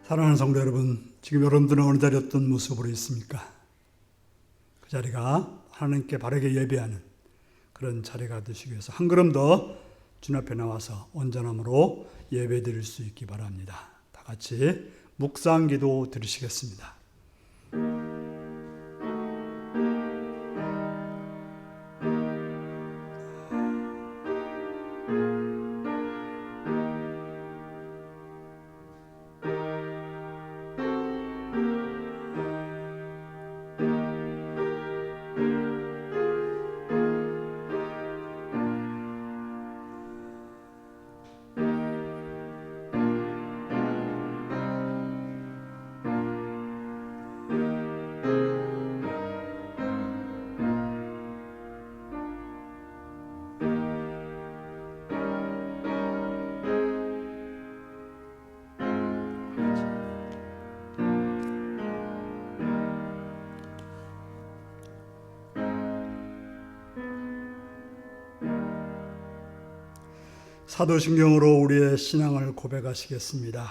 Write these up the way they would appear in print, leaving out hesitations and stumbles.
사랑하는 성도 여러분, 지금 여러분들은 어느 자리에 어떤 모습으로 있습니까? 그 자리가 하나님께 바르게 예배하는 그런 자리가 되시기 위해서 한 걸음 더 주님 앞에 나와서 온전함으로 예배 드릴 수 있기 바랍니다. 다 같이 묵상 기도 드리시겠습니다. 사도신경으로 우리의 신앙을 고백하시겠습니다.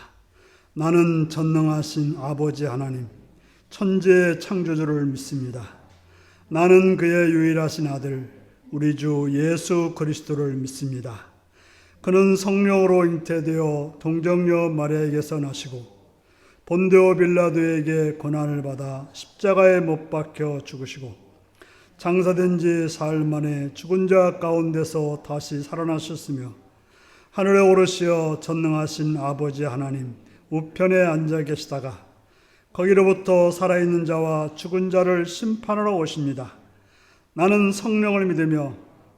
나는 전능하신 아버지 하나님, 천지의 창조주를 믿습니다. 나는 그의 유일하신 아들, 우리 주 예수 그리스도를 믿습니다. 그는 성령으로 잉태되어 동정녀 마리아에게서 나시고 본디오 빌라도에게 고난을 받아 십자가에 못 박혀 죽으시고 장사된 지 사흘 만에 죽은 자 가운데서 다시 살아나셨으며 하늘에 오르시어 전능하신 아버지 하나님 우편에 앉아 계시다가 거기로부터 살아있는 자와 죽은 자를 심판하러 오십니다. 나는 성령을 믿으며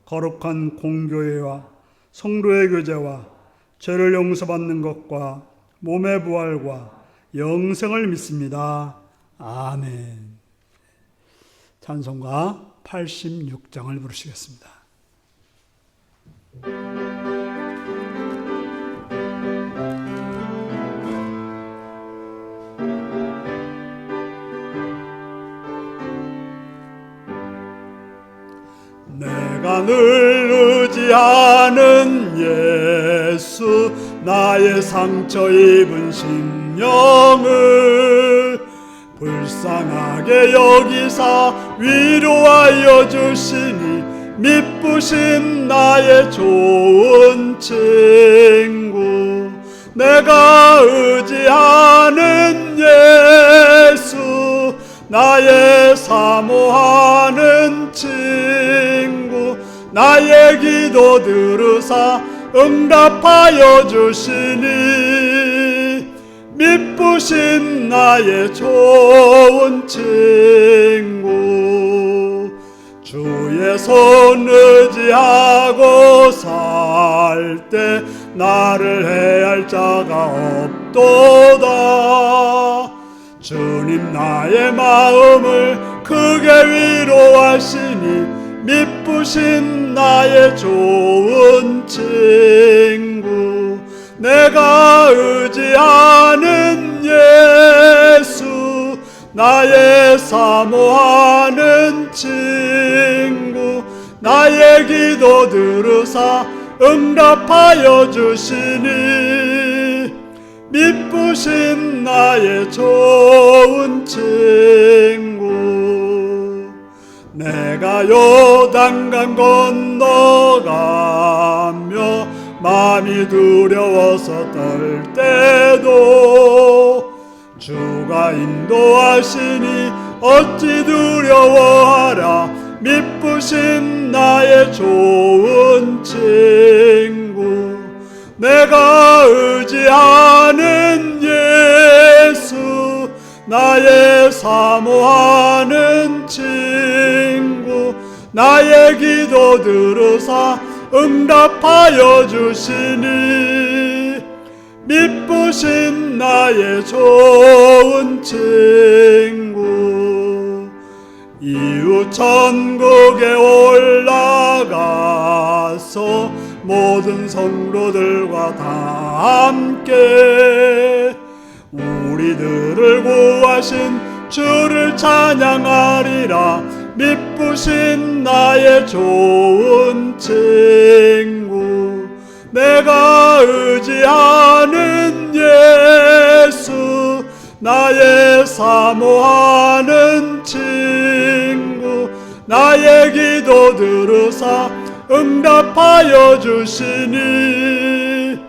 거룩한 공교회와 성도의 교제와 죄를 용서받는 것과 몸의 부활과 영생을 믿습니다. 아멘. 찬송가 86장을 부르시겠습니다. 내가 늘 의지하는 예수, 나의 상처 입은 심령을 불쌍하게 여기사 위로하여 주시니 미쁘신 나의 좋은 친구. 내가 의지하는 예수, 나의 사모하는 친구. 나의 기도 들으사 응답하여 주시니 미쁘신 나의 좋은 친구. 주의 손 의지하고 살 때 나를 해할 자가 없도다. 주님 나의 마음을 크게 위로하시니 미쁘신 나의 좋은 친구. 내가 의지하는 예수, 나의 사모하는 친구. 나의 기도 들으사 응답하여 주시니 미쁘신 나의 좋은 친구. 내가 요단강 건너가며 마음이 두려워서 떨 때도 주가 인도하시니 어찌 두려워하랴. 미쁘신 나의 좋은 친구. 내가 의지하는 예수, 나의 사모하는 친구. 나의 기도 들으사 응답하여 주시니 미쁘신 나의 좋은 친구. 이후 천국에 올라가서 모든 성도들과 다 함께 우리들을 구하신 주를 찬양하리라. 미쁘신 나의 좋은 친구. 내가 의지하는 예수, 나의 사모하는 친구, 나의 기도 들으사 응답하여 주시니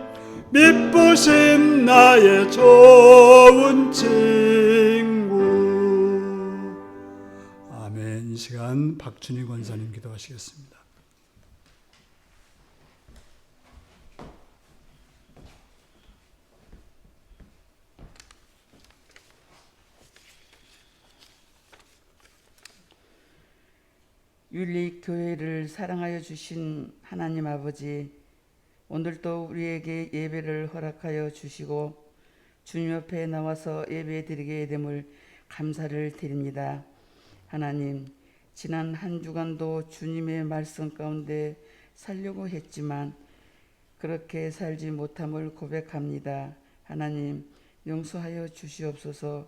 미쁘심 나의 좋은 친구. 아멘. 이 시간 박준희 권사님 기도하시겠습니다. 윤리교회를 사랑하여 주신 하나님 아버지, 오늘도 우리에게 예배를 허락하여 주시고 주님 옆에 나와서 예배드리게 됨을 감사를 드립니다. 하나님, 지난 한 주간도 주님의 말씀 가운데 살려고 했지만 그렇게 살지 못함을 고백합니다. 하나님, 용서하여 주시옵소서.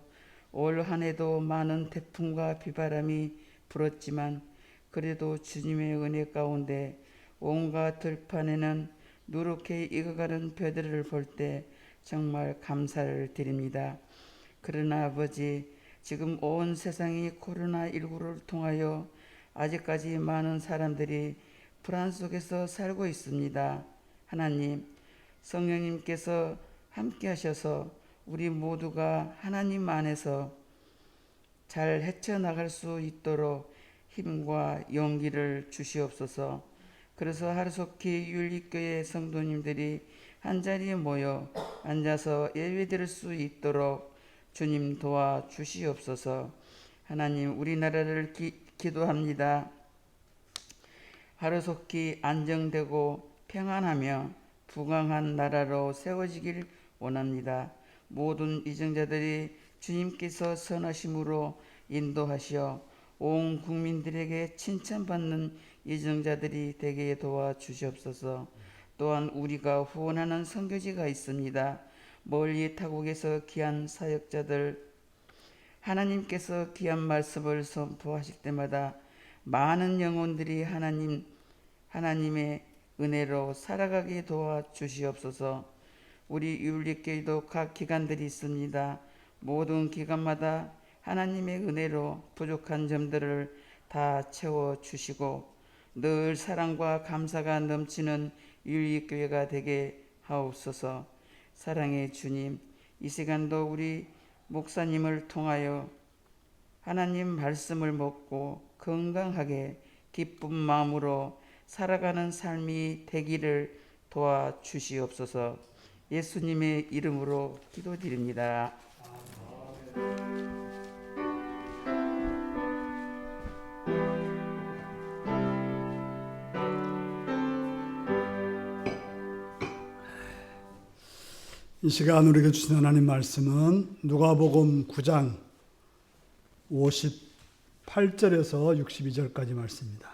올 한 해도 많은 태풍과 비바람이 불었지만 그래도 주님의 은혜 가운데 온갖 들판에는 누렇게 익어가는 벼들을 볼 때 정말 감사를 드립니다. 그러나 아버지, 지금 온 세상이 코로나19를 통하여 아직까지 많은 사람들이 불안 속에서 살고 있습니다. 하나님, 성령님께서 함께 하셔서 우리 모두가 하나님 안에서 잘 헤쳐나갈 수 있도록 힘과 용기를 주시옵소서. 그래서 하루속히 윤리교회 성도님들이 한자리에 모여 앉아서 예배드릴 수 있도록 주님 도와주시옵소서. 하나님, 우리나라를 기도합니다. 하루속히 안정되고 평안하며 부강한 나라로 세워지길 원합니다. 모든 이정자들이 주님께서 선하심으로 인도하시어 온 국민들에게 칭찬받는 이정자들이 되게 도와주시옵소서. 또한 우리가 후원하는 선교지가 있습니다. 멀리 타국에서 귀한 사역자들, 하나님께서 귀한 말씀을 선포하실 때마다 많은 영혼들이 하나님의 은혜로 살아가게 도와주시옵소서. 우리 윤리교회도 각 기관들이 있습니다. 모든 기관마다 하나님의 은혜로 부족한 점들을 다 채워주시고 늘 사랑과 감사가 넘치는 윤리교회가 되게 하옵소서. 사랑의 주님, 이 시간도 우리 목사님을 통하여 하나님 말씀을 먹고 건강하게 기쁜 마음으로 살아가는 삶이 되기를 도와주시옵소서. 예수님의 이름으로 기도드립니다. 이 시간 우리에게 주신 하나님 말씀은 누가복음 9장 58절에서 62절까지 말씀입니다.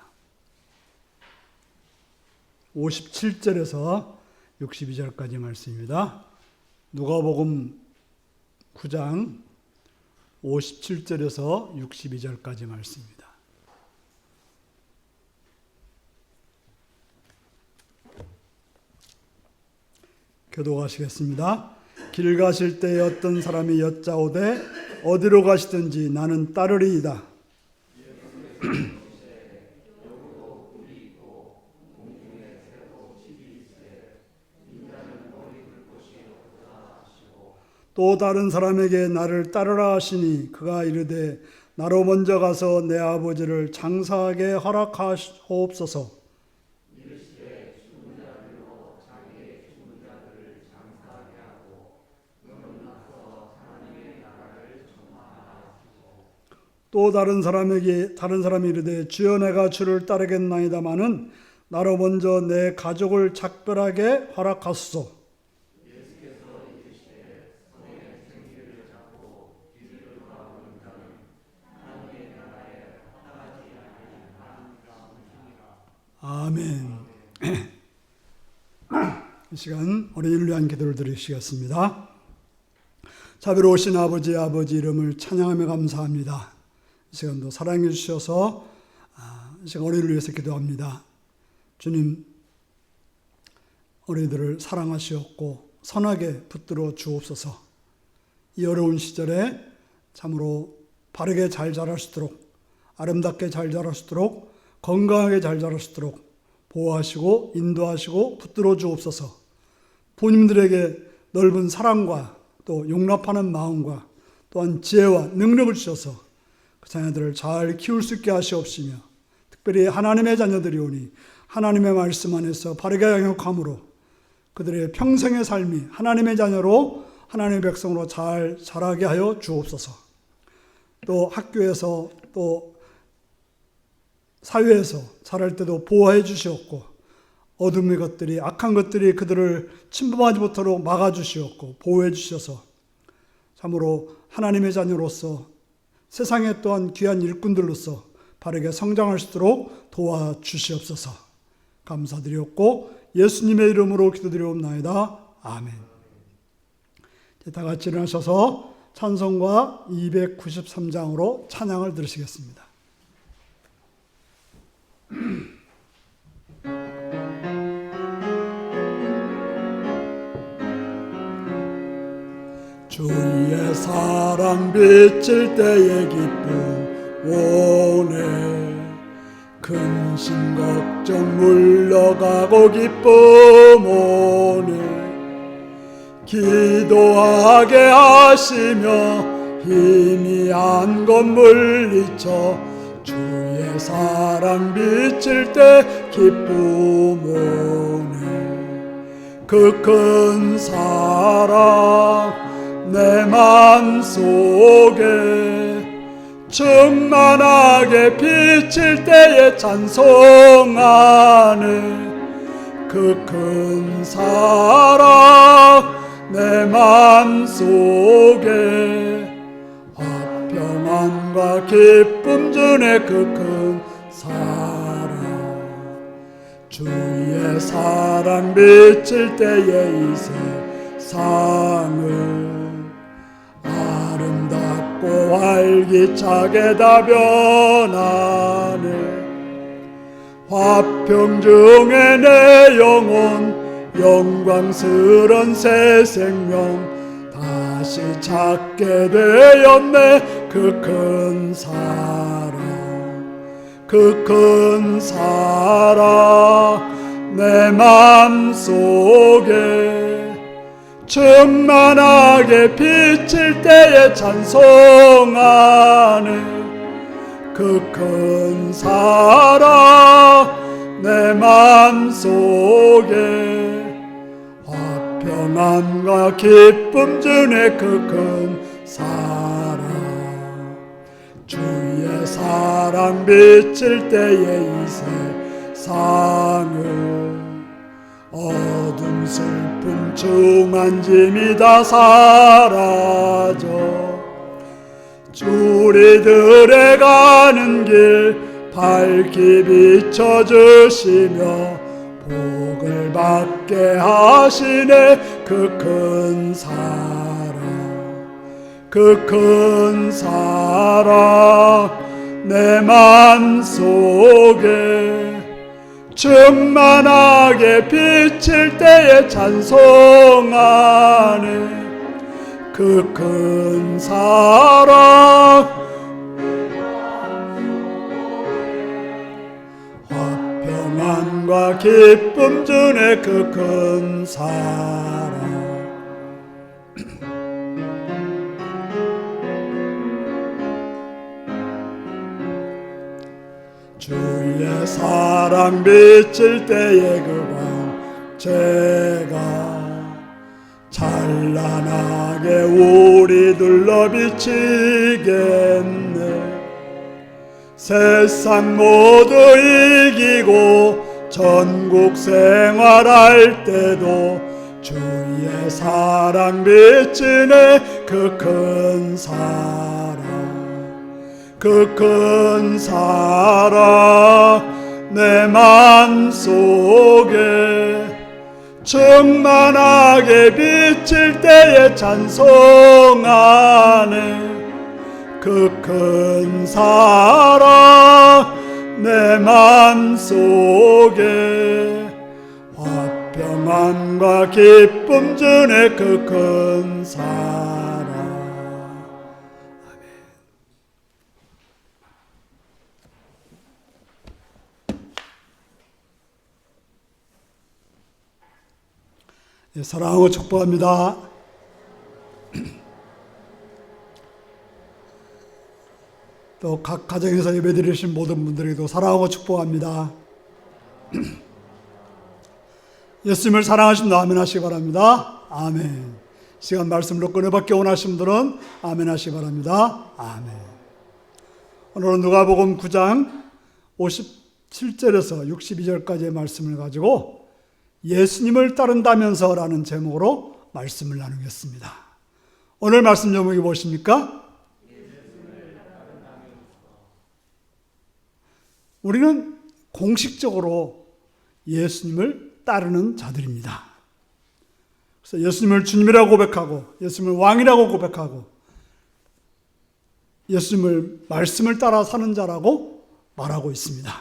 57절에서 62절까지 말씀입니다. 누가복음 9장 57절에서 62절까지 말씀입니다. 교도하시겠습니다. 길 가실 때에 어떤 사람이 여짜오되 어디로 가시든지 나는 따르리이다. 또 다른 사람에게 나를 따르라 하시니 그가 이르되 나로 먼저 가서 내 아버지를 장사하게 허락하옵소서. 또 다른 사람이 이르되 주여 내가 주를 따르겠나이다마는 나로 먼저 내 가족을 작별하게 허락하소서. 아멘. 이 시간 어린이를 위한 기도를 드리시겠습니다. 자비로우신 아버지 이름을 찬양하며 감사합니다. 이 시간도 사랑해 주셔서 이 시간 어린이를 위해서 기도합니다. 주님, 우리들을 사랑하시었고 선하게 붙들어 주옵소서. 이 어려운 시절에 참으로 바르게 잘 자랄 수 있도록, 아름답게 잘 자랄 수 있도록, 건강하게 잘 자랄 수 있도록 보호하시고 인도하시고 붙들어 주옵소서. 부모님들에게 넓은 사랑과 또 용납하는 마음과 또한 지혜와 능력을 주셔서 그 자녀들을 잘 키울 수 있게 하시옵시며, 특별히 하나님의 자녀들이오니 하나님의 말씀 안에서 바르게 양육함으로 그들의 평생의 삶이 하나님의 자녀로 하나님의 백성으로 잘 자라게 하여 주옵소서. 또 학교에서 또 사회에서 자랄 때도 보호해 주시옵고, 어둠의 것들이, 악한 것들이 그들을 침범하지 못하도록 막아주시옵고 보호해 주셔서 참으로 하나님의 자녀로서 세상에 또한 귀한 일꾼들로서 바르게 성장할 수 있도록 도와주시옵소서. 감사드리옵고 예수님의 이름으로 기도드리옵나이다. 아멘. 다 같이 일어나셔서 찬송가 293장으로 찬양을 들으시겠습니다. 주의 사랑 비칠 때의 기쁨 오네, 근심 걱정 물러가고 기쁨 오네, 기도하게 하시며 희미한 것 물리쳐 주의 사랑 비칠 때 기쁨 오네. 그 큰 사랑 내 맘속에 충만하게 비칠 때에 찬송하네. 그 큰 사랑 내 맘속에 화평함과 기쁨 주네. 그 큰 사랑 주의 사랑 비칠 때에 이 세상을 아름답고 활기차게 다 변하네. 화평 중에 내 영혼 영광스런 새 생명 다시 찾게 되었네. 그 큰 사랑 그 큰 사랑 내 맘속에 충만하게 비칠 때에 찬송하네. 그 큰 사랑 내 맘속에 화평함과 기쁨 주네. 그 큰 사랑 주의 사랑 비칠 때에 이 세상을 어둠 슬픔 중한 짐이 다 사라져 우리들의 가는 길 밝히 비춰주시며 복을 받게 하시네. 그 큰 사랑 그 큰 사랑 내 맘속에 충만하게 비칠 때에 찬송하네. 그 큰 사랑 화평함과 기쁨 주네. 그 큰 사랑 주의 사랑 비칠 때에 그 광채가 찬란하게 우리 둘러 비치겠네. 세상 모두 이기고 전국 생활할 때도 주의 사랑 비치네. 그 큰 사랑 그 큰 사랑 내 맘속에 충만하게 비칠 때에 찬송하네. 그 큰 사랑 내 맘속에 화평 평안과 기쁨 주네 그 큰 사랑. 네, 사랑하고 축복합니다. 또 각 가정에서 예배드리신 모든 분들에게도 사랑하고 축복합니다. 예수님을 사랑하신다 아멘 하시기 바랍니다. 아멘. 시간 말씀으로 끊어받기 원하시는 분들은 아멘 하시기 바랍니다. 아멘. 오늘은 누가복음 9장 57절에서 62절까지의 말씀을 가지고 예수님을 따른다면서 라는 제목으로 말씀을 나누겠습니다. 오늘 말씀 제목이 무엇입니까? 우리는 공식적으로 예수님을 따르는 자들입니다. 그래서 예수님을 주님이라고 고백하고 예수님을 왕이라고 고백하고 예수님을 말씀을 따라 사는 자라고 말하고 있습니다.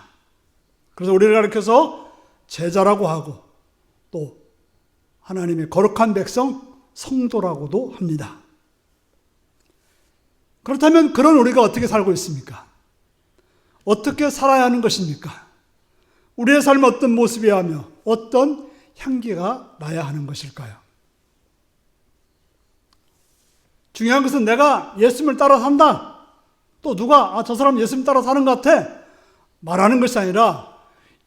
그래서 우리를 가리켜서 제자라고 하고 또 하나님의 거룩한 백성 성도라고도 합니다. 그렇다면 그런 우리가 어떻게 살고 있습니까? 어떻게 살아야 하는 것입니까? 우리의 삶은 어떤 모습이어야 하며 어떤 향기가 나야 하는 것일까요? 중요한 것은 내가 예수님을 따라 산다. 또 누가 저 사람 예수님 따라 사는 것 같아 말하는 것이 아니라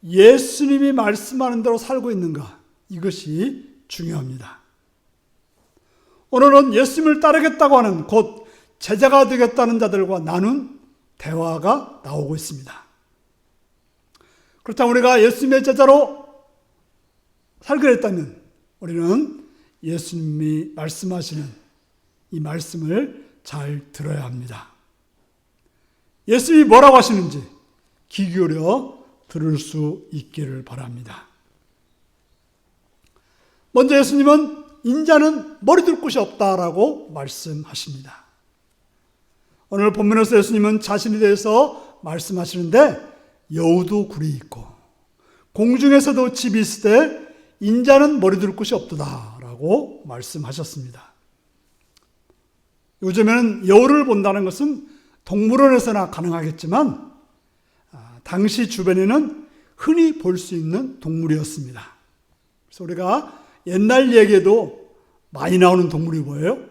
예수님이 말씀하는 대로 살고 있는가, 이것이 중요합니다. 오늘은 예수님을 따르겠다고 하는 곧 제자가 되겠다는 자들과 나눈 대화가 나오고 있습니다. 그렇다면 우리가 예수님의 제자로 살기로 했다면 우리는 예수님이 말씀하시는 이 말씀을 잘 들어야 합니다. 예수님이 뭐라고 하시는지 귀 기울여 들을 수 있기를 바랍니다. 먼저 예수님은 인자는 머리 둘 곳이 없다라고 말씀하십니다. 오늘 본문에서 예수님은 자신에 대해서 말씀하시는데 여우도 굴이 있고 공중에서도 집이 있을 때 인자는 머리 둘 곳이 없도다라고 말씀하셨습니다. 요즘에는 여우를 본다는 것은 동물원에서나 가능하겠지만 당시 주변에는 흔히 볼 수 있는 동물이었습니다. 그래서 우리가 옛날 얘기에도 많이 나오는 동물이 뭐예요?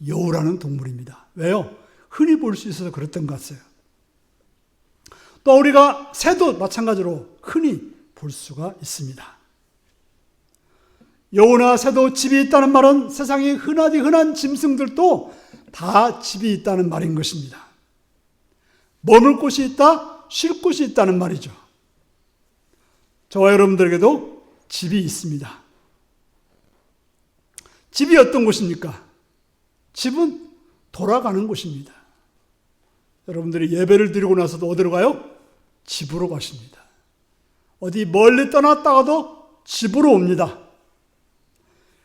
여우라는 동물입니다. 왜요? 흔히 볼 수 있어서 그랬던 것 같아요. 또 우리가 새도 마찬가지로 흔히 볼 수가 있습니다. 여우나 새도 집이 있다는 말은 세상에 흔한 짐승들도 다 집이 있다는 말인 것입니다. 머물 곳이 있다, 쉴 곳이 있다는 말이죠. 저와 여러분들에게도 집이 있습니다. 집이 어떤 곳입니까? 집은 돌아가는 곳입니다. 여러분들이 예배를 드리고 나서도 어디로 가요? 집으로 가십니다. 어디 멀리 떠났다가도 집으로 옵니다.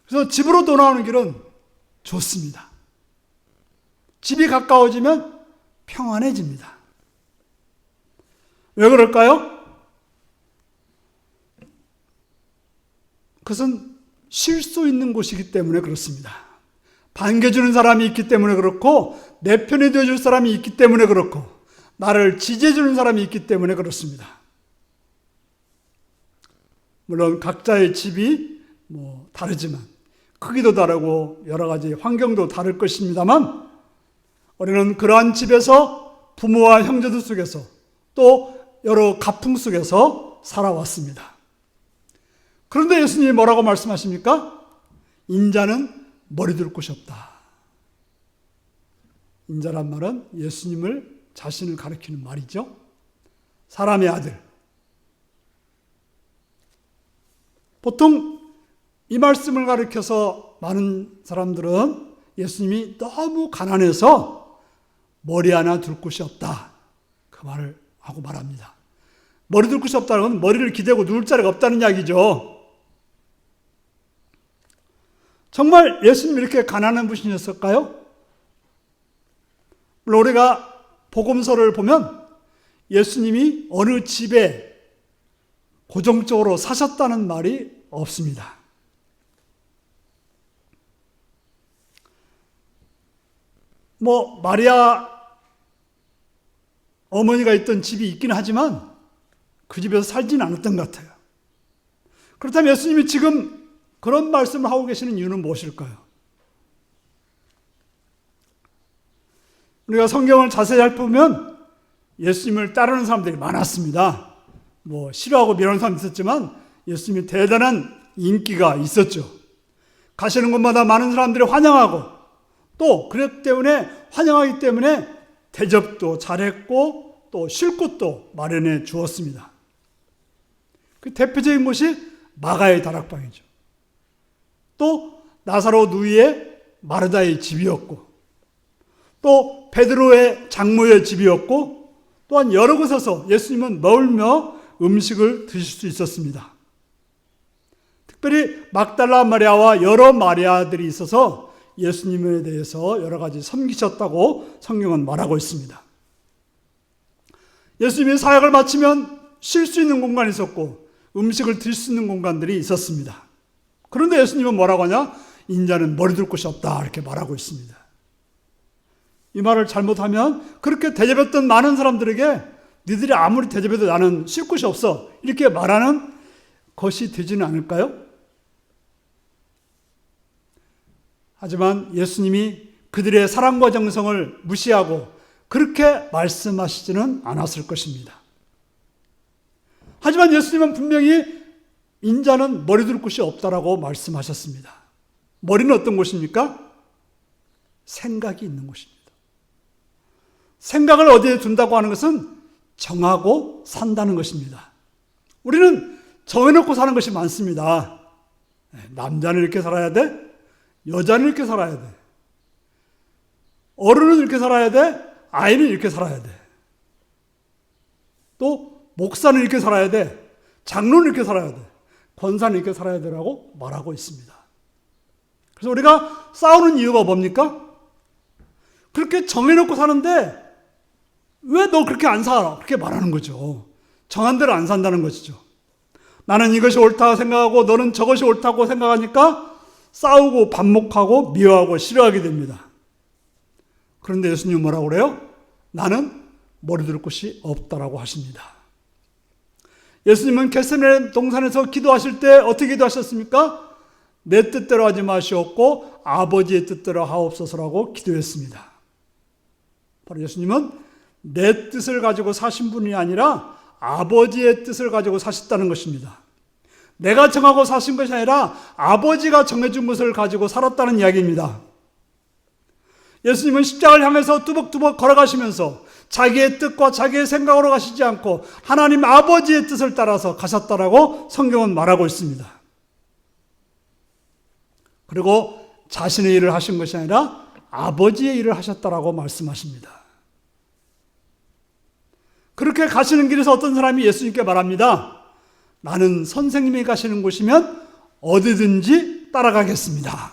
그래서 집으로 돌아오는 길은 좋습니다. 집이 가까워지면 평안해집니다. 왜 그럴까요? 그것은 쉴 수 있는 곳이기 때문에 그렇습니다. 반겨주는 사람이 있기 때문에 그렇고 내 편이 되어줄 사람이 있기 때문에 그렇고 나를 지지해주는 사람이 있기 때문에 그렇습니다. 물론 각자의 집이 다르지만 크기도 다르고 여러 가지 환경도 다를 것입니다만 우리는 그러한 집에서 부모와 형제들 속에서 또 여러 가풍 속에서 살아왔습니다. 그런데 예수님이 뭐라고 말씀하십니까? 인자는 머리 둘 곳이 없다. 인자란 말은 예수님을 자신을 가리키는 말이죠. 사람의 아들. 보통 이 말씀을 가리켜서 많은 사람들은 예수님이 너무 가난해서 머리 하나 둘 곳이 없다. 그 말을 하고 말합니다. 머리 둘 곳이 없다는 건 머리를 기대고 누울 자리가 없다는 이야기죠. 정말 예수님이 이렇게 가난한 분이셨을까요? 물론 우리가 복음서를 보면 예수님이 어느 집에 고정적으로 사셨다는 말이 없습니다. 마리아 어머니가 있던 집이 있긴 하지만 그 집에서 살지는 않았던 것 같아요. 그렇다면 예수님이 지금 그런 말씀을 하고 계시는 이유는 무엇일까요? 우리가 성경을 자세히 살펴보면 예수님을 따르는 사람들이 많았습니다. 싫어하고 미워하는 사람도 있었지만 예수님이 대단한 인기가 있었죠. 가시는 곳마다 많은 사람들이 환영하고, 또 그렇기 때문에 환영하기 때문에 대접도 잘했고 또 쉴 곳도 마련해 주었습니다. 그 대표적인 곳이 마가의 다락방이죠. 또 나사로 누이의 마르다의 집이었고, 또 베드로의 장모의 집이었고, 또한 여러 곳에서 예수님은 머물며 음식을 드실 수 있었습니다. 특별히 막달라 마리아와 여러 마리아들이 있어서 예수님에 대해서 여러 가지 섬기셨다고 성경은 말하고 있습니다. 예수님이 사역을 마치면 쉴 수 있는 공간이 있었고 음식을 드실 수 있는 공간들이 있었습니다. 그런데 예수님은 뭐라고 하냐? 인자는 머리 둘 곳이 없다, 이렇게 말하고 있습니다. 이 말을 잘못하면 그렇게 대접했던 많은 사람들에게 니들이 아무리 대접해도 나는 쉴 곳이 없어, 이렇게 말하는 것이 되지는 않을까요? 하지만 예수님이 그들의 사랑과 정성을 무시하고 그렇게 말씀하시지는 않았을 것입니다. 하지만 예수님은 분명히 인자는 머리 둘 곳이 없다라고 말씀하셨습니다. 머리는 어떤 곳입니까? 생각이 있는 곳입니다. 생각을 어디에 둔다고 하는 것은 정하고 산다는 것입니다. 우리는 정해놓고 사는 것이 많습니다. 남자는 이렇게 살아야 돼, 여자는 이렇게 살아야 돼, 어른은 이렇게 살아야 돼, 아이는 이렇게 살아야 돼, 또 목사는 이렇게 살아야 돼, 장로는 이렇게 살아야 돼, 권사는 이렇게 살아야 되라고 말하고 있습니다. 그래서 우리가 싸우는 이유가 뭡니까? 그렇게 정해놓고 사는데 왜 너 그렇게 안 살아? 그렇게 말하는 거죠. 정한 대로 안 산다는 것이죠. 나는 이것이 옳다고 생각하고 너는 저것이 옳다고 생각하니까 싸우고 반목하고 미워하고 싫어하게 됩니다. 그런데 예수님은 뭐라고 그래요? 나는 머리 둘 곳이 없다라고 하십니다. 예수님은 겟세마네 동산에서 기도하실 때 어떻게 기도하셨습니까? 내 뜻대로 하지 마시옵고 아버지의 뜻대로 하옵소서라고 기도했습니다. 바로 예수님은 내 뜻을 가지고 사신 분이 아니라 아버지의 뜻을 가지고 사셨다는 것입니다. 내가 정하고 사신 것이 아니라 아버지가 정해준 것을 가지고 살았다는 이야기입니다. 예수님은 십자가를 향해서 뚜벅뚜벅 걸어가시면서 자기의 뜻과 자기의 생각으로 가시지 않고 하나님 아버지의 뜻을 따라서 가셨다라고 성경은 말하고 있습니다. 그리고 자신의 일을 하신 것이 아니라 아버지의 일을 하셨다라고 말씀하십니다. 그렇게 가시는 길에서 어떤 사람이 예수님께 말합니다. 나는 선생님이 가시는 곳이면 어디든지 따라가겠습니다.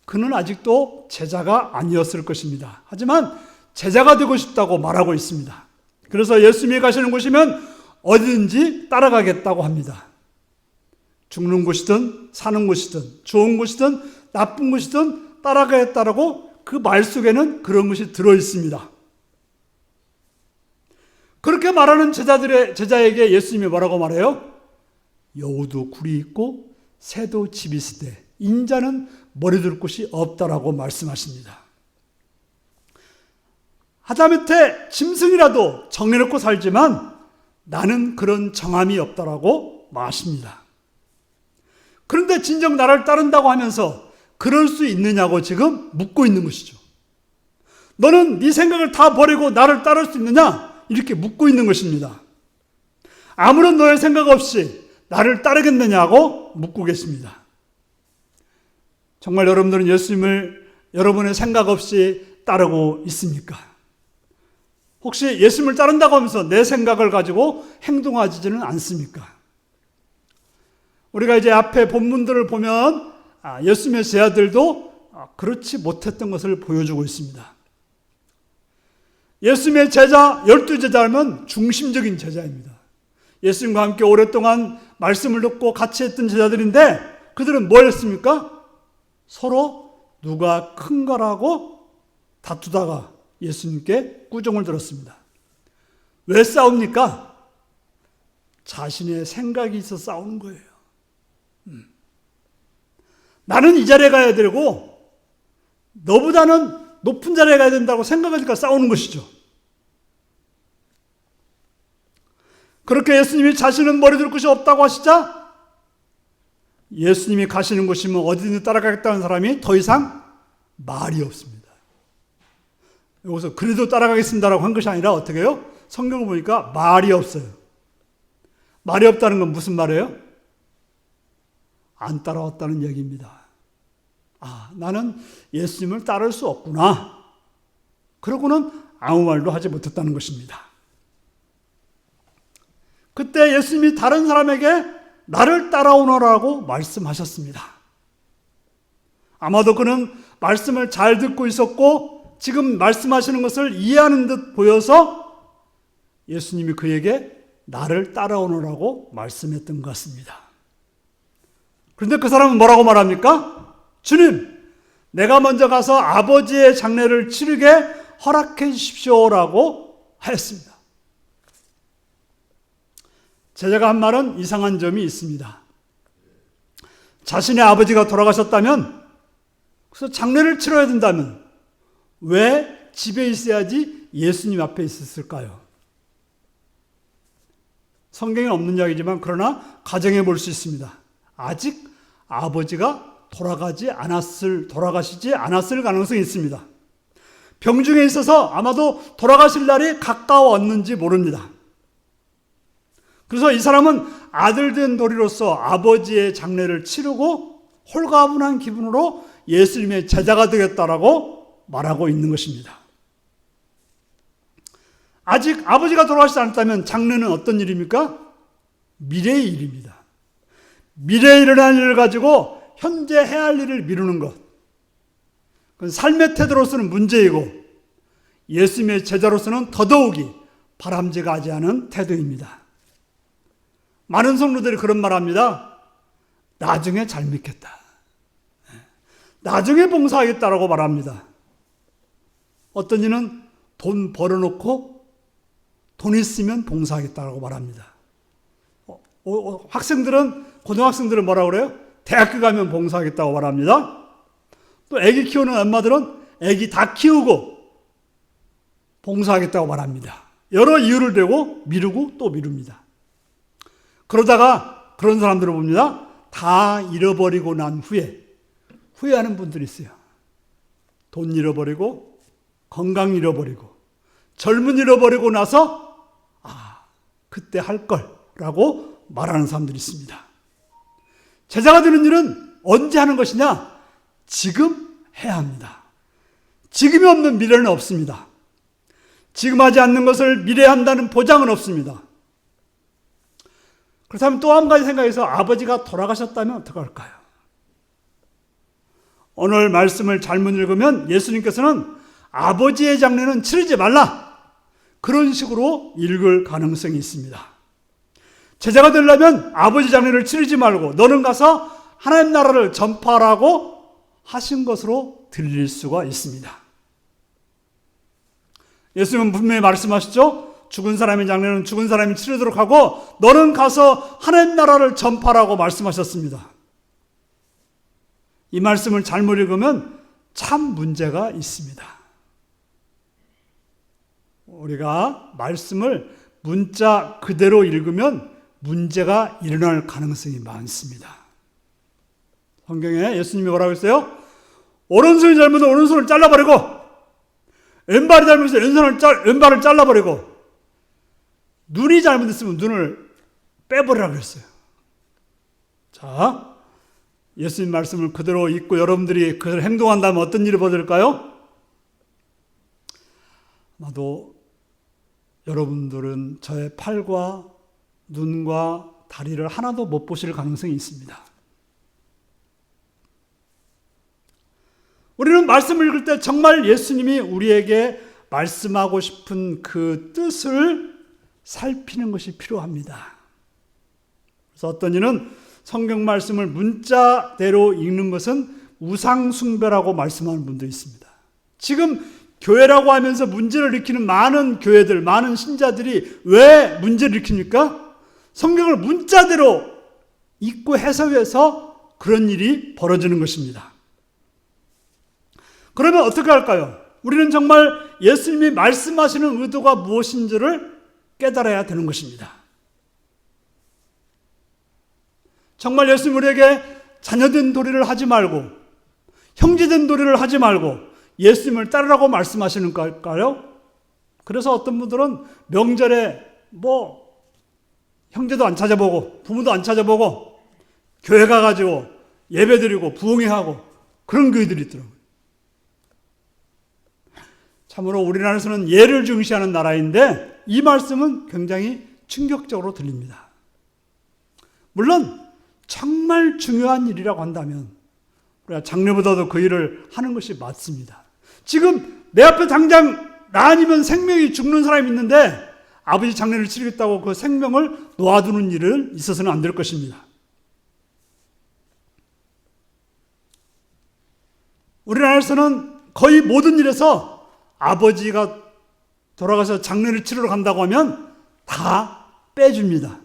그는 아직도 제자가 아니었을 것입니다. 하지만 제자가 되고 싶다고 말하고 있습니다. 그래서 예수님이 가시는 곳이면 어디든지 따라가겠다고 합니다. 죽는 곳이든 사는 곳이든 좋은 곳이든 나쁜 곳이든 따라가겠다라고 그 말 속에는 그런 것이 들어있습니다. 그렇게 말하는 제자에게 예수님이 뭐라고 말해요? 여우도 굴이 있고 새도 집이 있으되 인자는 머리 둘 곳이 없다라고 말씀하십니다. 하다못해 짐승이라도 정해놓고 살지만 나는 그런 정함이 없다라고 말씀합니다. 그런데 진정 나를 따른다고 하면서 그럴 수 있느냐고 지금 묻고 있는 것이죠. 너는 네 생각을 다 버리고 나를 따를 수 있느냐? 이렇게 묻고 있는 것입니다. 아무런 너의 생각 없이 나를 따르겠느냐고 묻고 계십니다. 정말 여러분들은 예수님을 여러분의 생각 없이 따르고 있습니까? 혹시 예수님을 따른다고 하면서 내 생각을 가지고 행동하지는 않습니까? 우리가 이제 앞에 본문들을 보면 예수님의 제자들도 그렇지 못했던 것을 보여주고 있습니다. 예수님의 제자, 12제자면 중심적인 제자입니다. 예수님과 함께 오랫동안 말씀을 듣고 같이 했던 제자들인데 그들은 뭘 했습니까? 서로 누가 큰가라고 다투다가 예수님께 꾸중을 들었습니다. 왜 싸웁니까? 자신의 생각이 있어 싸우는 거예요. 나는 이 자리에 가야 되고 너보다는 높은 자리에 가야 된다고 생각하니까 싸우는 것이죠. 그렇게 예수님이 자신은 머리 둘 곳이 없다고 하시자 예수님이 가시는 곳이면 어디든 따라가겠다는 사람이 더 이상 말이 없습니다. 여기서 그래도 따라가겠습니다라고 한 것이 아니라 어떻게 해요? 성경을 보니까 말이 없어요. 말이 없다는 건 무슨 말이에요? 안 따라왔다는 얘기입니다. 나는 예수님을 따를 수 없구나. 그러고는 아무 말도 하지 못했다는 것입니다. 그때 예수님이 다른 사람에게 나를 따라오너라고 말씀하셨습니다. 아마도 그는 말씀을 잘 듣고 있었고 지금 말씀하시는 것을 이해하는 듯 보여서 예수님이 그에게 나를 따라오너라고 말씀했던 것 같습니다. 그런데 그 사람은 뭐라고 말합니까? 주님, 내가 먼저 가서 아버지의 장례를 치르게 허락해 주십시오라고 하였습니다. 제자가 한 말은 이상한 점이 있습니다. 자신의 아버지가 돌아가셨다면, 그래서 장례를 치러야 된다면 왜 집에 있어야지 예수님 앞에 있었을까요? 성경에 없는 이야기지만 그러나 가정해 볼 수 있습니다. 아직 아버지가 돌아가시지 않았을 가능성이 있습니다. 병중에 있어서 아마도 돌아가실 날이 가까웠는지 모릅니다. 그래서 이 사람은 아들 된 도리로서 아버지의 장례를 치르고 홀가분한 기분으로 예수님의 제자가 되겠다라고 말하고 있는 것입니다. 아직 아버지가 돌아가시지 않았다면 장례는 어떤 일입니까? 미래의 일입니다. 미래에 일어날 일을 가지고 현재 해야 할 일을 미루는 것. 그건 삶의 태도로서는 문제이고 예수님의 제자로서는 더더욱이 바람직하지 않은 태도입니다. 많은 성도들이 그런 말 합니다. 나중에 잘 믿겠다. 나중에 봉사하겠다라고 말합니다. 어떤 이는 돈 벌어놓고 돈 있으면 봉사하겠다라고 말합니다. 고등학생들은 뭐라고 그래요? 대학교 가면 봉사하겠다고 말합니다. 또 아기 키우는 엄마들은 아기 다 키우고 봉사하겠다고 말합니다. 여러 이유를 대고 미루고 또 미룹니다. 그러다가 그런 사람들을 봅니다. 다 잃어버리고 난 후에 후회하는 분들이 있어요. 돈 잃어버리고 건강 잃어버리고 젊은 잃어버리고 나서 그때 할 걸라고 말하는 사람들이 있습니다. 제자가 되는 일은 언제 하는 것이냐? 지금 해야 합니다. 지금이 없는 미래는 없습니다. 지금 하지 않는 것을 미래에 한다는 보장은 없습니다. 그렇다면 또 한 가지 생각해서 아버지가 돌아가셨다면 어떡할까요? 오늘 말씀을 잘못 읽으면 예수님께서는 아버지의 장례는 치르지 말라. 그런 식으로 읽을 가능성이 있습니다. 제자가 되려면 아버지 장례를 치르지 말고 너는 가서 하나님 나라를 전파하라고 하신 것으로 들릴 수가 있습니다. 예수님은 분명히 말씀하시죠. 죽은 사람의 장례는 죽은 사람이 치르도록 하고 너는 가서 하나님 나라를 전파하라고 말씀하셨습니다. 이 말씀을 잘못 읽으면 참 문제가 있습니다. 우리가 말씀을 문자 그대로 읽으면 문제가 일어날 가능성이 많습니다. 성경에 예수님이 뭐라고 했어요? 오른손이 잘못하면 오른손을 잘라버리고 왼발이 잘못해서 왼발을 잘라버리고 눈이 잘못했으면 눈을 빼버리라고 했어요. 자, 예수님 말씀을 그대로 읽고 여러분들이 그대로 행동한다면 어떤 일이 벌어질까요? 아마도 여러분들은 저의 팔과 눈과 다리를 하나도 못 보실 가능성이 있습니다. 우리는 말씀을 읽을 때 정말 예수님이 우리에게 말씀하고 싶은 그 뜻을 살피는 것이 필요합니다. 그래서 어떤 이는 성경 말씀을 문자대로 읽는 것은 우상숭배라고 말씀하는 분도 있습니다. 지금 교회라고 하면서 문제를 일으키는 많은 교회들, 많은 신자들이 왜 문제를 일으킵니까? 성경을 문자대로 읽고 해석해서 그런 일이 벌어지는 것입니다. 그러면 어떻게 할까요? 우리는 정말 예수님이 말씀하시는 의도가 무엇인지를 깨달아야 되는 것입니다. 정말 예수님 우리에게 자녀된 도리를 하지 말고 형제된 도리를 하지 말고 예수님을 따르라고 말씀하시는 걸까요? 그래서 어떤 분들은 명절에 형제도 안 찾아보고 부모도 안 찾아보고 교회 가가지고 예배드리고 부흥회하고 그런 교회들이 있더라고요. 참으로 우리나라에서는 예를 중시하는 나라인데 이 말씀은 굉장히 충격적으로 들립니다. 물론 정말 중요한 일이라고 한다면 우리가 장래보다도 그 일을 하는 것이 맞습니다. 지금 내 앞에 당장 나 아니면 생명이 죽는 사람이 있는데 아버지 장례를 치르겠다고 그 생명을 놓아두는 일은 있어서는 안 될 것입니다. 우리나라에서는 거의 모든 일에서 아버지가 돌아가서 장례를 치르러 간다고 하면 다 빼줍니다.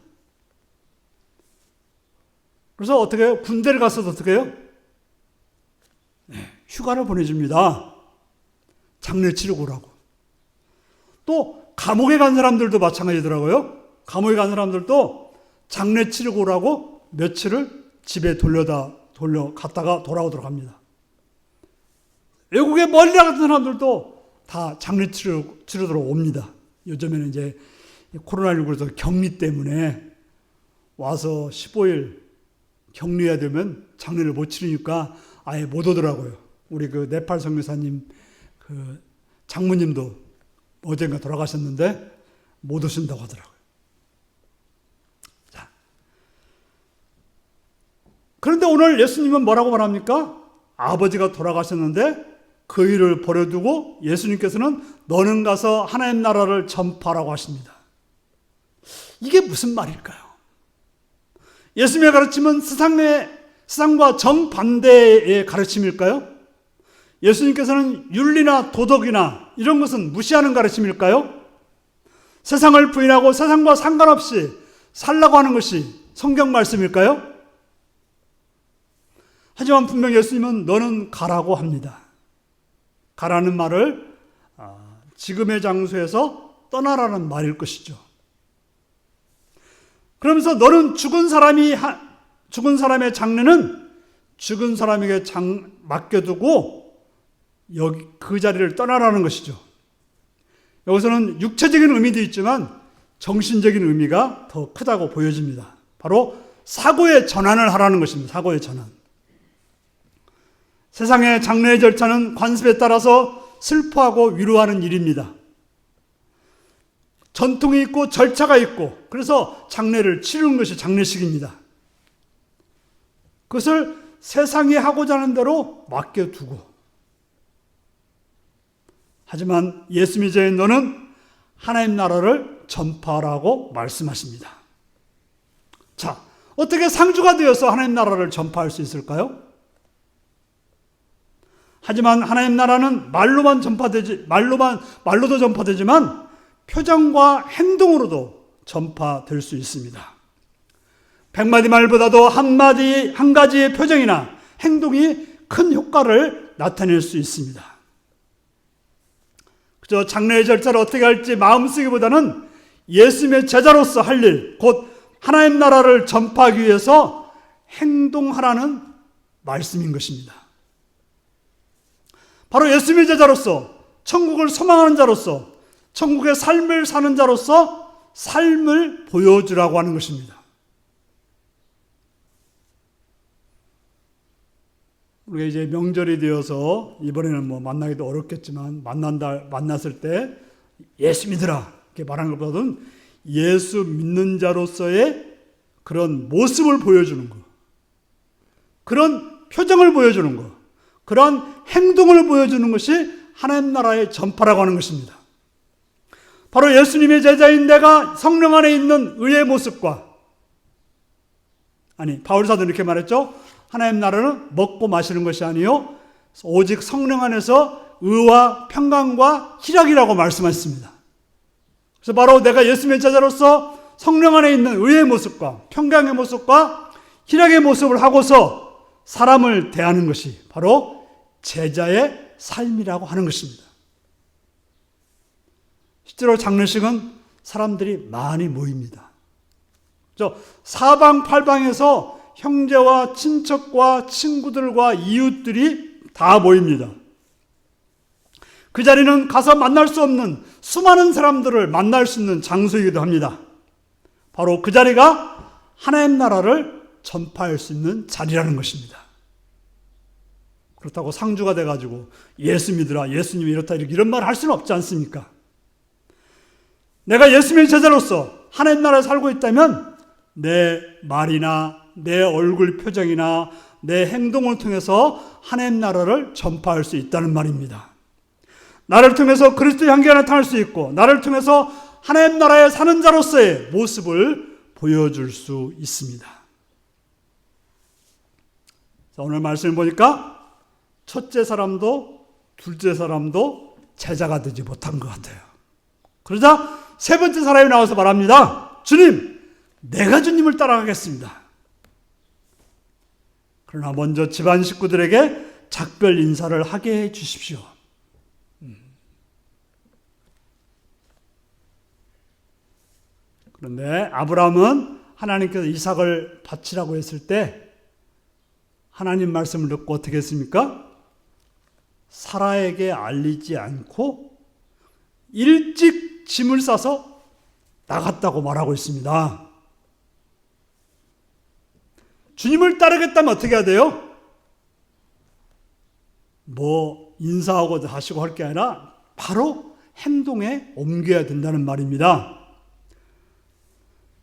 그래서 어떻게 해요? 군대를 갔어도 어떻게 해요? 휴가를 보내줍니다. 장례 치르고 오라고. 또 감옥에 간 사람들도 마찬가지더라고요. 감옥에 간 사람들도 장례 치르고 오라고 며칠을 집에 갔다가 돌아오도록 합니다. 외국에 멀리 나갔던 사람들도 다 장례 치르도록 옵니다. 요즘에는 이제 코로나19에서 격리 때문에 와서 15일 격리해야 되면 장례를 못 치르니까 아예 못 오더라고요. 우리 그 네팔 선교사님 그 장모님도 어젠가 돌아가셨는데 못 오신다고 하더라고요. 자, 그런데 오늘 예수님은 뭐라고 말합니까? 아버지가 돌아가셨는데 그 일을 버려두고 예수님께서는 너는 가서 하나님 나라를 전파하라고 하십니다. 이게 무슨 말일까요? 예수님의 가르침은 세상과 정반대의 가르침일까요? 예수님께서는 윤리나 도덕이나 이런 것은 무시하는 가르침일까요? 세상을 부인하고 세상과 상관없이 살라고 하는 것이 성경 말씀일까요? 하지만 분명 예수님은 너는 가라고 합니다. 가라는 말을 지금의 장소에서 떠나라는 말일 것이죠. 그러면서 너는 죽은 사람의 장례는 죽은 사람에게 맡겨두고 그 자리를 떠나라는 것이죠. 여기서는 육체적인 의미도 있지만 정신적인 의미가 더 크다고 보여집니다. 바로 사고의 전환을 하라는 것입니다. 사고의 전환. 세상의 장례의 절차는 관습에 따라서 슬퍼하고 위로하는 일입니다. 전통이 있고 절차가 있고 그래서 장례를 치르는 것이 장례식입니다. 그것을 세상이 하고자 하는 대로 맡겨두고 하지만 예수 믿자의 너는 하나님 나라를 전파하라고 말씀하십니다. 자, 어떻게 상주가 되어서 하나님 나라를 전파할 수 있을까요? 하지만 하나님 나라는 말로도 전파되지만 표정과 행동으로도 전파될 수 있습니다. 100마디 말보다도 한 가지의 표정이나 행동이 큰 효과를 나타낼 수 있습니다. 그저 장례의 절차를 어떻게 할지 마음 쓰기보다는 예수님의 제자로서 할 일, 곧 하나님 나라를 전파하기 위해서 행동하라는 말씀인 것입니다. 바로 예수님의 제자로서, 천국을 소망하는 자로서, 천국의 삶을 사는 자로서 삶을 보여주라고 하는 것입니다. 우리가 이제 명절이 되어서 이번에는 만나기도 어렵겠지만 만났을 때 예수 믿으라 이렇게 말하는 것보다는 예수 믿는 자로서의 그런 모습을 보여주는 것, 그런 표정을 보여주는 것, 그런 행동을 보여주는 것이 하나님 나라의 전파라고 하는 것입니다. 바로 예수님의 제자인 내가 성령 안에 있는 의의 모습과 바울 사도는 이렇게 말했죠. 하나님 나라는 먹고 마시는 것이 아니요 오직 성령 안에서 의와 평강과 희락이라고 말씀하셨습니다. 그래서 바로 내가 예수님의 제자로서 성령 안에 있는 의의 모습과 평강의 모습과 희락의 모습을 하고서 사람을 대하는 것이 바로 제자의 삶이라고 하는 것입니다. 실제로 장례식은 사람들이 많이 모입니다. 사방팔방에서 형제와 친척과 친구들과 이웃들이 다 모입니다. 그 자리는 가서 만날 수 없는 수많은 사람들을 만날 수 있는 장소이기도 합니다. 바로 그 자리가 하나님 나라를 전파할 수 있는 자리라는 것입니다. 그렇다고 상주가 돼가지고 예수 믿으라, 예수님이 이렇다 이런 말 할 수는 없지 않습니까? 내가 예수님의 제자로서 하나님 나라에 살고 있다면 내 말이나 내 얼굴 표정이나 내 행동을 통해서 하나님 나라를 전파할 수 있다는 말입니다. 나를 통해서 그리스도의 향기가 나타날 수 있고 나를 통해서 하나님 나라에 사는 자로서의 모습을 보여줄 수 있습니다. 자, 오늘 말씀을 보니까 첫째 사람도 둘째 사람도 제자가 되지 못한 것 같아요. 그러자 세 번째 사람이 나와서 말합니다. 주님, 내가 주님을 따라가겠습니다. 그러나 먼저 집안 식구들에게 작별 인사를 하게 해 주십시오. 그런데 아브라함은 하나님께서 이삭을 바치라고 했을 때 하나님 말씀을 듣고 어떻게 했습니까? 사라에게 알리지 않고 일찍 짐을 싸서 나갔다고 말하고 있습니다. 주님을 따르겠다면 어떻게 해야 돼요? 인사하고 하시고 할 게 아니라 바로 행동에 옮겨야 된다는 말입니다.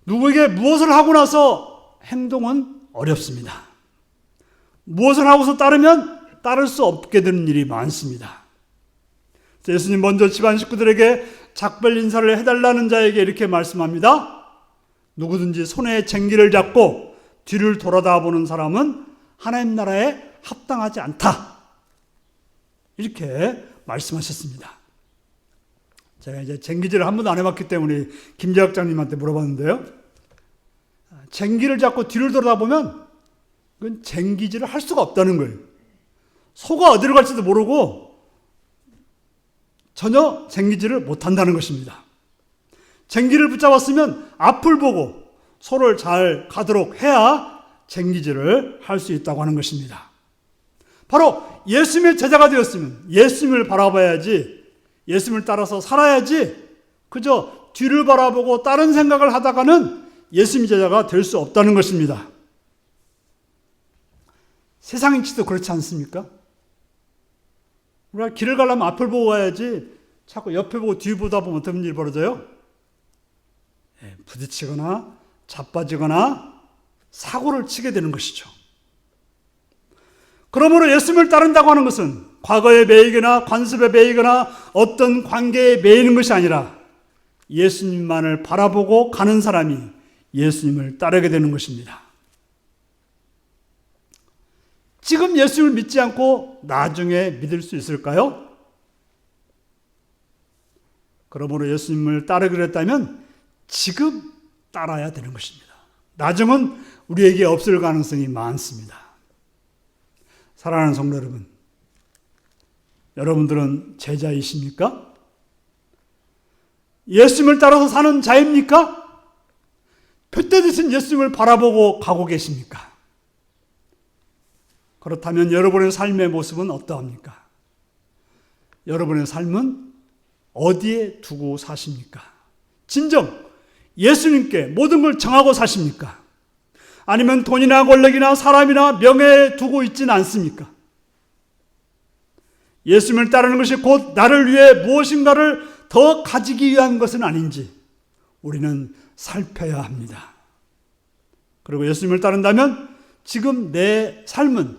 누구에게 무엇을 하고 나서 행동은 어렵습니다. 무엇을 하고서 따르면 따를 수 없게 되는 일이 많습니다. 예수님 먼저 집안 식구들에게 작별 인사를 해달라는 자에게 이렇게 말씀합니다. 누구든지 손에 쟁기를 잡고 뒤를 돌아다 보는 사람은 하나님 나라에 합당하지 않다. 이렇게 말씀하셨습니다. 제가 이제 쟁기질을 한 번도 안 해봤기 때문에 김재학장님한테 물어봤는데요. 쟁기를 잡고 뒤를 돌아보면 그건 쟁기질을 할 수가 없다는 거예요. 소가 어디로 갈지도 모르고 전혀 쟁기질을 못한다는 것입니다. 쟁기를 붙잡았으면 앞을 보고 소를 잘 가도록 해야 쟁기질을 할 수 있다고 하는 것입니다. 바로 예수님의 제자가 되었으면 예수님을 바라봐야지, 예수님을 따라서 살아야지 그저 뒤를 바라보고 다른 생각을 하다가는 예수님의 제자가 될 수 없다는 것입니다. 세상인치도 그렇지 않습니까? 우리가 길을 가려면 앞을 보고 가야지 자꾸 옆에 보고 뒤 보다 보면 어떤 일이 벌어져요? 부딪히거나 자빠지거나 사고를 치게 되는 것이죠. 그러므로 예수님을 따른다고 하는 것은 과거에 매이거나 관습에 매이거나 어떤 관계에 매이는 것이 아니라 예수님만을 바라보고 가는 사람이 예수님을 따르게 되는 것입니다. 지금 예수님을 믿지 않고 나중에 믿을 수 있을까요? 그러므로 예수님을 따르기로 했다면 지금 따라야 되는 것입니다. 나중은 우리에게 없을 가능성이 많습니다. 사랑하는 성도 여러분, 여러분들은 제자이십니까? 예수님을 따라서 사는 자입니까? 표때 드신 예수님을 바라보고 가고 계십니까? 그렇다면 여러분의 삶의 모습은 어떠합니까? 여러분의 삶은 어디에 두고 사십니까? 진정 예수님께 모든 걸 정하고 사십니까? 아니면 돈이나 권력이나 사람이나 명예에 두고 있지는 않습니까? 예수님을 따르는 것이 곧 나를 위해 무엇인가를 더 가지기 위한 것은 아닌지 우리는 살펴야 합니다. 그리고 예수님을 따른다면 지금 내 삶은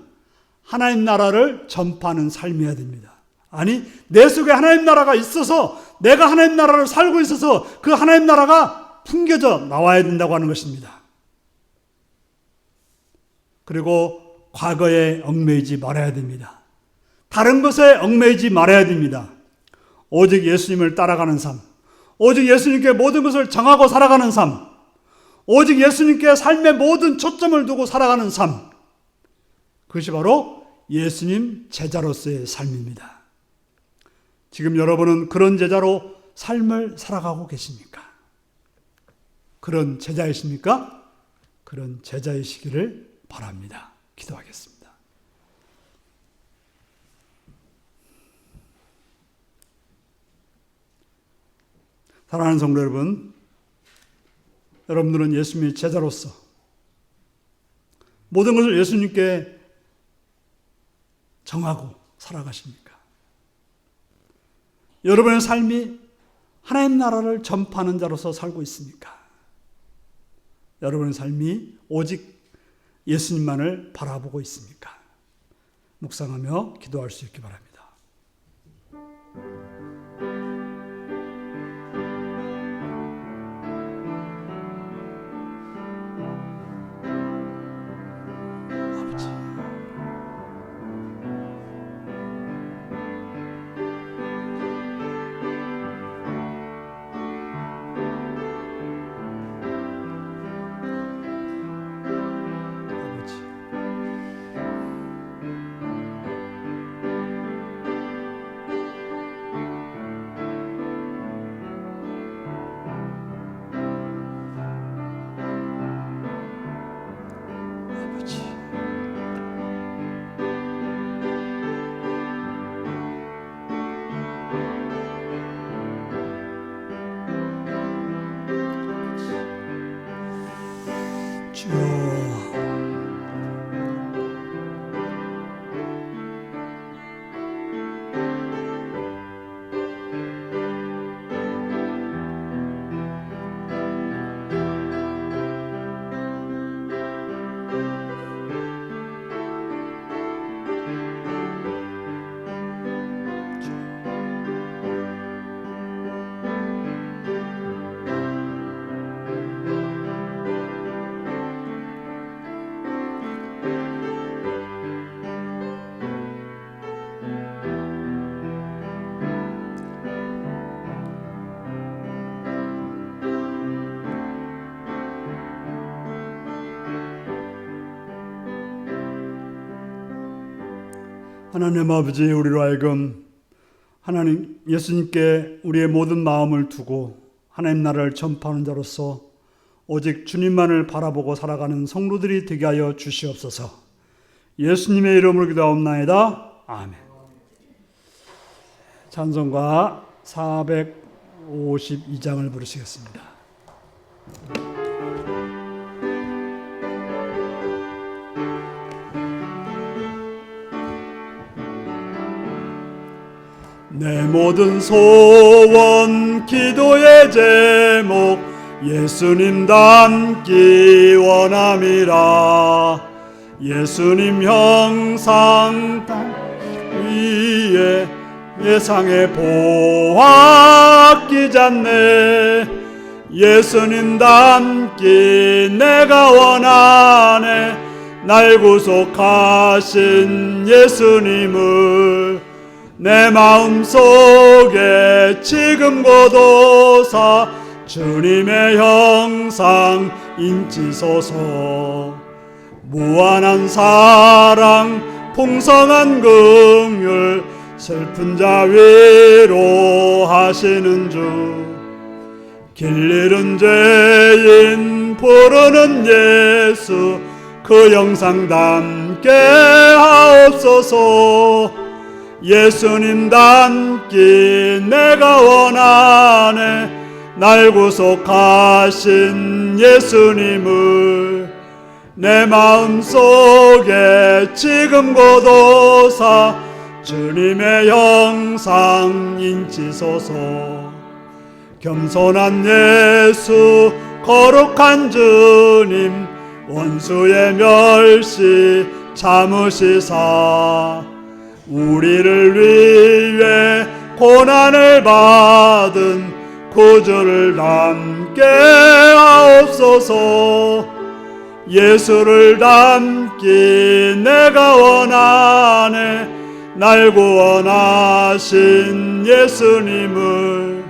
하나님 나라를 전파하는 삶이어야 됩니다. 아니, 내 속에 하나님 나라가 있어서 내가 하나님 나라를 살고 있어서 그 하나님 나라가 풍겨져 나와야 된다고 하는 것입니다. 그리고 과거에 얽매이지 말아야 됩니다. 다른 것에 얽매이지 말아야 됩니다. 오직 예수님을 따라가는 삶, 오직 예수님께 모든 것을 정하고 살아가는 삶, 오직 예수님께 삶의 모든 초점을 두고 살아가는 삶, 그것이 바로 예수님 제자로서의 삶입니다. 지금 여러분은 그런 제자로 삶을 살아가고 계십니까? 그런 제자이십니까? 그런 제자이시기를 바랍니다. 기도하겠습니다. 사랑하는 성도 여러분, 여러분들은 예수님의 제자로서 모든 것을 예수님께 정하고 살아가십니까? 여러분의 삶이 하나님 나라를 전파하는 자로서 살고 있습니까? 여러분의 삶이 오직 예수님만을 바라보고 있습니까? 묵상하며 기도할 수 있기 바랍니다. 하나님 아버지, 우리로 하여금 하나님 예수님께 우리의 모든 마음을 두고 하나님 나라를 전파하는 자로서 오직 주님만을 바라보고 살아가는 성도들이 되게 하여 주시옵소서. 예수님의 이름으로 기도하옵나이다. 아멘. 찬송가 452장을 부르시겠습니다. 내 모든 소원 기도의 제목 예수님 닮기 원함이라. 예수님 형상 위에 예상의 보화 끼잖네. 예수님 닮기 내가 원하네. 날 구속하신 예수님을 내 마음속에 지금 고도사 주님의 형상 인치소서. 무한한 사랑 풍성한 긍휼 슬픈 자 위로하시는 주. 길 잃은 죄인 부르는 예수 그 영상 담게 하옵소서. 예수님 닮기 내가 원하네. 날 구속하신 예수님을 내 마음속에 지금 고도사 주님의 형상 인치소서. 겸손한 예수 거룩한 주님 원수의 멸시 참으시사 우리를 위해 고난을 받은 구주를 닮게 하옵소서. 예수를 닮기 내가 원하네. 날 구원하신 예수님을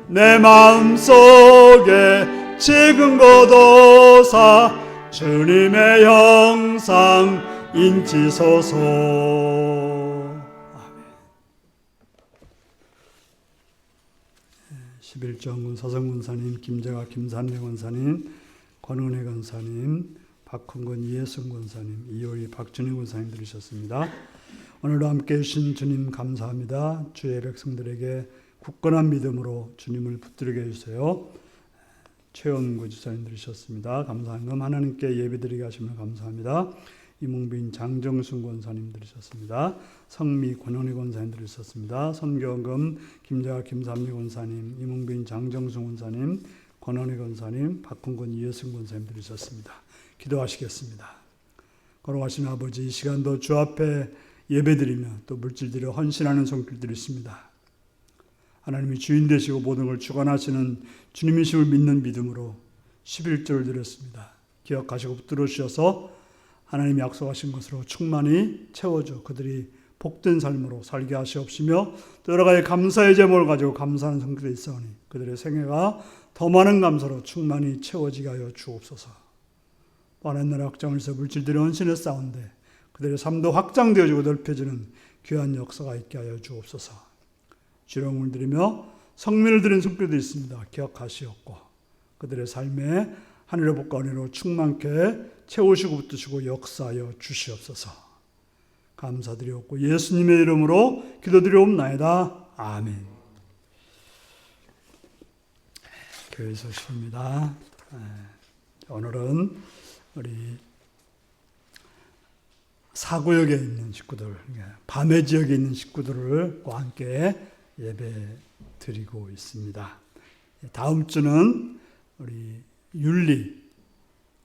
내 마음속에 지금 거둬사 주님의 형상 인치소서. 아멘. 11조원군 서성군사님, 김재가 김산래 권사님, 권은혜 권사님, 박헌근 이혜승 권사님, 이효리 박준희 권사님 들으셨습니다. 오늘도 함께해 주신 주님 감사합니다. 주의 백성들에게 굳건한 믿음으로 주님을 붙들게 해주세요. 최원구 지사님 들으셨습니다. 감사한금 하나님께 예배드리게 하시면 감사합니다. 이몽빈 장정순 권사님 들으셨습니다. 성미 권원희 권사님 들으셨습니다. 선교금 김재학 김삼미 권사님, 이몽빈 장정순 권사님, 권원희 권사님, 박훈근 이혜승 권사님 들으셨습니다. 기도하시겠습니다. 걸어가신 아버지, 이 시간도 주 앞에 예배드리며 또 물질들여 헌신하는 손길들이 있습니다. 하나님이 주인 되시고 모든 걸 주관하시는 주님이심을 믿는 믿음으로 11조를 드렸습니다. 기억하시고 붙들어 주셔서 하나님이 약속하신 것으로 충만히 채워줘 그들이 복된 삶으로 살게 하시옵시며 또 여러 가지 감사의 제목을 가지고 감사하는 성도들이 있사오니 그들의 생애가 더 많은 감사로 충만히 채워지게 하여 주옵소서. 또 하나님 나라 확장을 위해서 물질들이 헌신해 싸운데 그들의 삶도 확장되어지고 넓혀지는 귀한 역사가 있게 하여 주옵소서. 주령을 드리며 성민을 드린 손길도 있습니다. 기억하시옵고 그들의 삶에 하늘의 복과 은혜로 충만케 채우시고 붙드시고 역사하여 주시옵소서. 감사드리옵고 예수님의 이름으로 기도드리옵나이다. 아멘. 교회 소식입니다. 오늘은 우리 사구역에 있는 식구들, 밤해 지역에 있는 식구들과 함께 예배 드리고 있습니다. 다음 주는 우리 윤리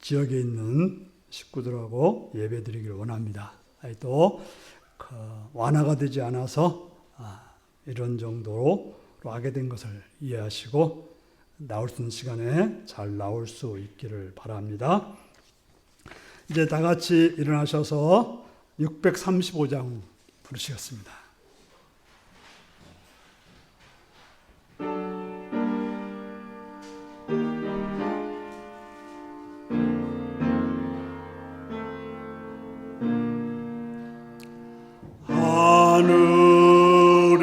지역에 있는 식구들하고 예배 드리기를 원합니다. 또 완화가 되지 않아서 이런 정도로 하게 된 것을 이해하시고 나올 수 있는 시간에 잘 나올 수 있기를 바랍니다. 이제 다 같이 일어나셔서 635장 부르시겠습니다.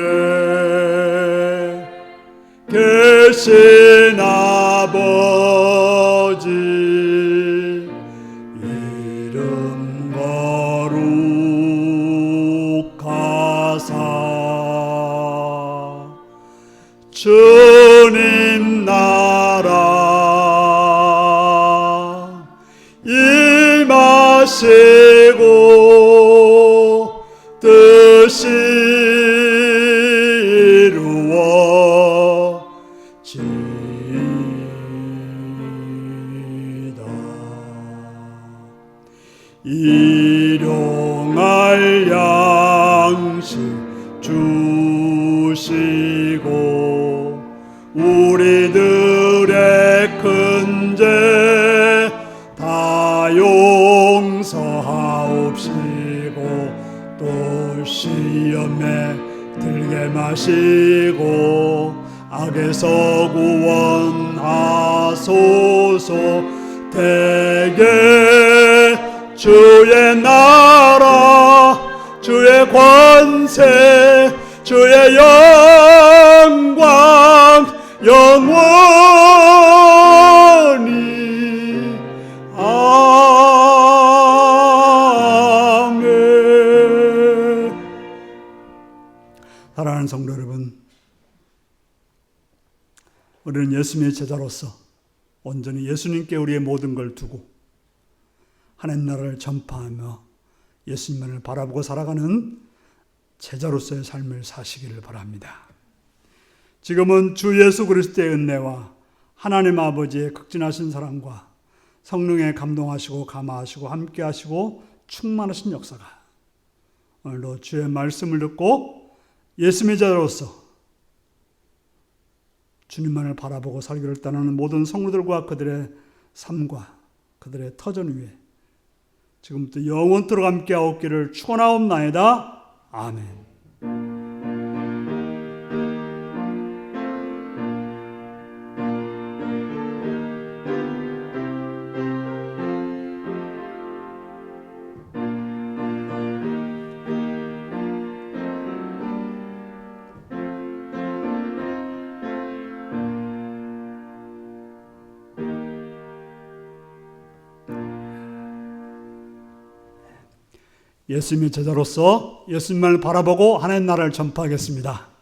하늘에 계신 아버지 이름 거룩하사 주님 나라 임하시고 뜻이 이루어지이다. 일용할 양식 주시고 우리들의 큰 죄 다 용서하옵시고 또 시험에 들게 마시고 악에서 구원하소서. 대개 주의 나라 주의 권세 주의 영광 영원히 아멘. 사랑하는 성도 여러분, 우리는 예수님의 제자로서 온전히 예수님께 우리의 모든 걸 두고 하나님 나라를 전파하며 예수님만을 바라보고 살아가는 제자로서의 삶을 사시기를 바랍니다. 지금은 주 예수 그리스도의 은혜와 하나님 아버지의 극진하신 사랑과 성령의 감동하시고 감화하시고 함께하시고 충만하신 역사가 오늘도 주의 말씀을 듣고 예수님의 자로서 주님만을 바라보고 살기를 따르는 모든 성도들과 그들의 삶과 그들의 터전 위에 지금부터 영원토록 함께하옵기를 축원하옵나이다. 아멘. 예수님의 제자로서 예수님을 바라보고 하나님 나라를 전파하겠습니다.